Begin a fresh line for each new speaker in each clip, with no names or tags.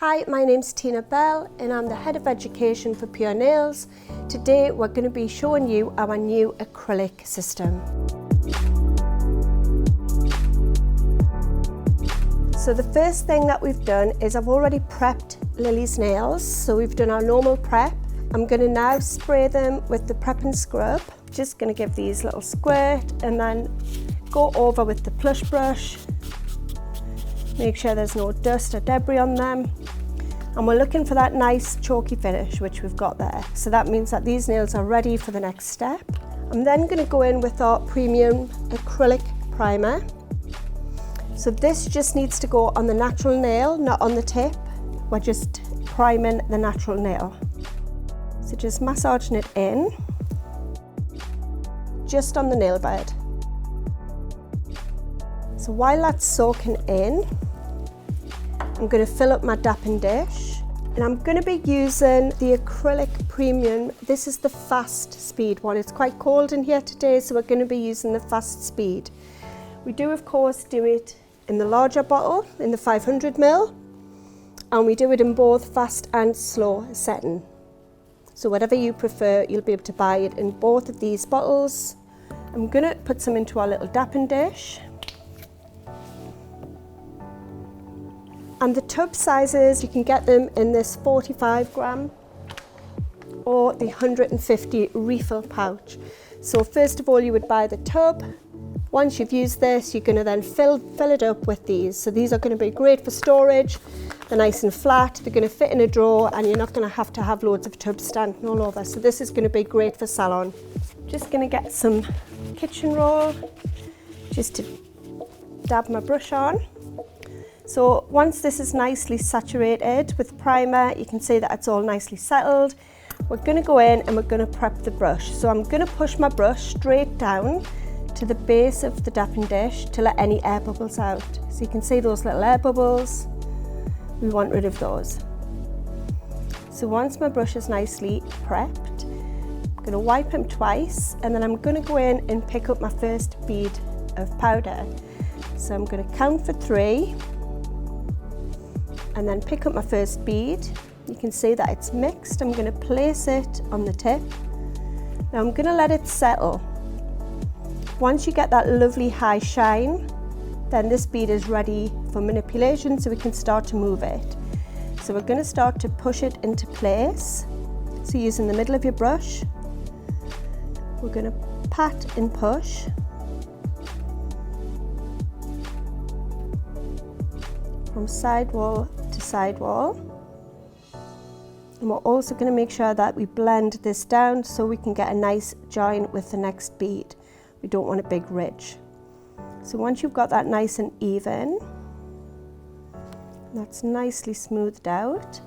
Hi, my name's Tina Bell and I'm the Head of Education for Pure Nails. Today we're going to be showing you our new acrylic system. So the first thing that we've done is I've already prepped Lily's nails. So we've done our normal prep. I'm going to now spray them with the prep and scrub. Just going to give these a little squirt and then go over with the plush brush. Make sure there's no dust or debris on them. And we're looking for that nice chalky finish, which we've got there. So that means that these nails are ready for the next step. I'm then going to go in with our premium acrylic primer. So this just needs to go on the natural nail, not on the tip. We're just priming the natural nail. So just massaging it in, just on the nail bed. So while that's soaking in, I'm going to fill up my dapping dish and I'm going to be using the acrylic premium. This is the fast speed one. It's quite cold in here today, so we're going to be using the fast speed. We do of course do it in the larger bottle, in the 500 ml, and we do it in both fast and slow setting. So whatever you prefer, you'll be able to buy it in both of these bottles. I'm going to put some into our little dapping dish. And the tub sizes, you can get them in this 45 gram or the 150 refill pouch. So first of all, you would buy the tub. Once you've used this, you're going to then fill it up with these. So these are going to be great for storage. They're nice and flat, they're going to fit in a drawer, and you're not going to have loads of tubs standing all over. So this is going to be great for salon. Just going to get some kitchen roll just to dab my brush on. So once this is nicely saturated with primer, you can see that it's all nicely settled. We're going to go in and we're going to prep the brush. So I'm going to push my brush straight down to the base of the dapping dish to let any air bubbles out. So you can see those little air bubbles. We want rid of those. So once my brush is nicely prepped, I'm going to wipe them twice and then I'm going to go in and pick up my first bead of powder. So I'm going to count for 3. And then pick up my first bead. You can see that it's mixed. I'm going to place it on the tip. Now I'm going to let it settle. Once you get that lovely high shine, then this bead is ready for manipulation, so we can start to move it. So we're going to start to push it into place. So using the middle of your brush, we're going to pat and push. From side wall to side wall. And we're also going to make sure that we blend this down so we can get a nice join with the next bead. We don't want a big ridge. So once you've got that nice and even, that's nicely smoothed out,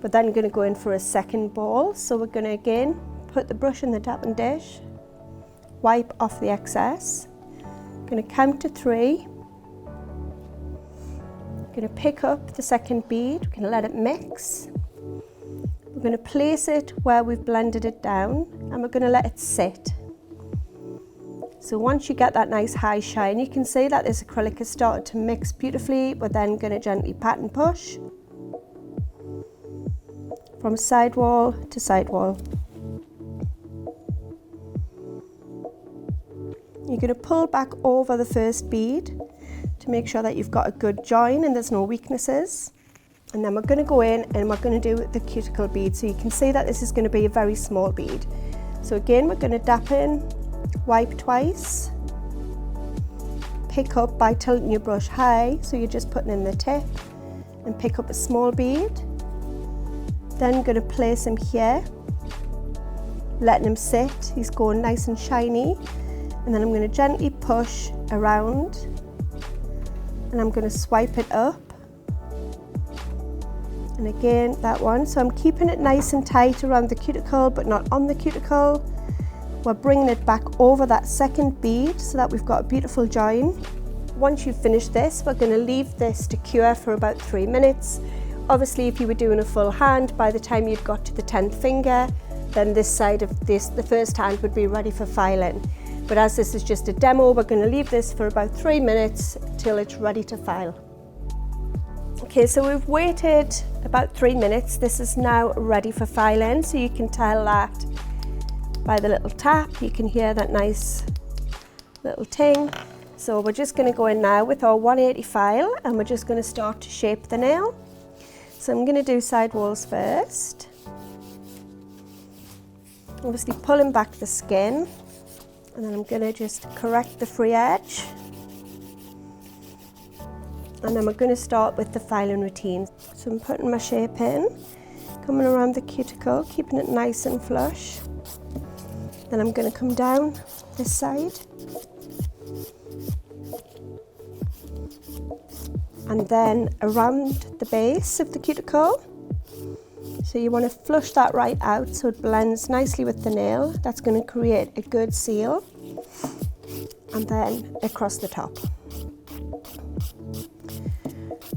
we're then going to go in for a second ball. So we're going to again put the brush in the dapping dish, wipe off the excess, going to count to 3. Going to pick up the second bead, we're going to let it mix. We're going to place it where we've blended it down and we're going to let it sit. So once you get that nice high shine, you can see that this acrylic has started to mix beautifully. We're then going to gently pat and push from side wall to side wall. You're going to pull back over the first bead to make sure that you've got a good join and there's no weaknesses. And then we're going to go in and we're going to do the cuticle bead. So you can see that this is going to be a very small bead. So again, we're going to dap in, wipe twice, pick up by tilting your brush high, so you're just putting in the tip, and pick up a small bead. Then I'm going to place him here, letting him sit. He's going nice and shiny. And then I'm going to gently push around and I'm going to swipe it up, and again that one. So I'm keeping it nice and tight around the cuticle but not on the cuticle. We're bringing it back over that second bead so that we've got a beautiful join. Once you've finished this, we're going to leave this to cure for about 3 minutes. Obviously if you were doing a full hand, by the time you'd got to the 10th finger, then this side of this, the first hand, would be ready for filing. But as this is just a demo, we're going to leave this for about 3 minutes till it's ready to file. Okay, so we've waited about 3 minutes. This is now ready for filing, so you can tell that by the little tap. You can hear that nice little ting. So we're just going to go in now with our 180 file, and we're just going to start to shape the nail. So I'm going to do side walls first. Obviously pulling back the skin, and then I'm going to just correct the free edge. And then we're going to start with the filing routine. So I'm putting my shape in, coming around the cuticle, keeping it nice and flush. Then I'm going to come down this side. And then around the base of the cuticle. So you want to flush that right out so it blends nicely with the nail. That's going to create a good seal. And then across the top.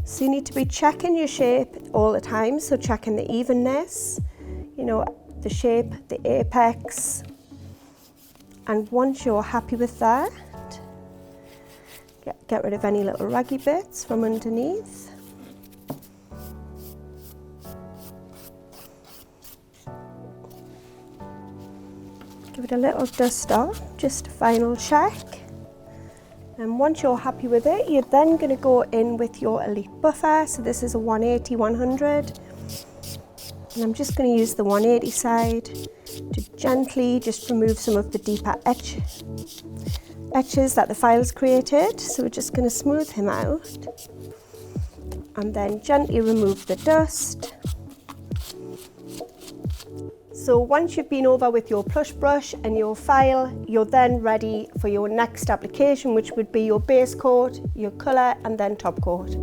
So you need to be checking your shape all the time. So checking the evenness, you know, the shape, the apex. And once you're happy with that, get rid of any little raggy bits from underneath. Give it a little dust off, just a final check. And once you're happy with it, you're then going to go in with your Elite buffer. So this is a 180-100. And I'm just going to use the 180 side to gently just remove some of the deeper etches that the file's created. So we're just going to smooth him out. And then gently remove the dust. So once you've been over with your plush brush and your file, you're then ready for your next application, which would be your base coat, your colour, and then top coat.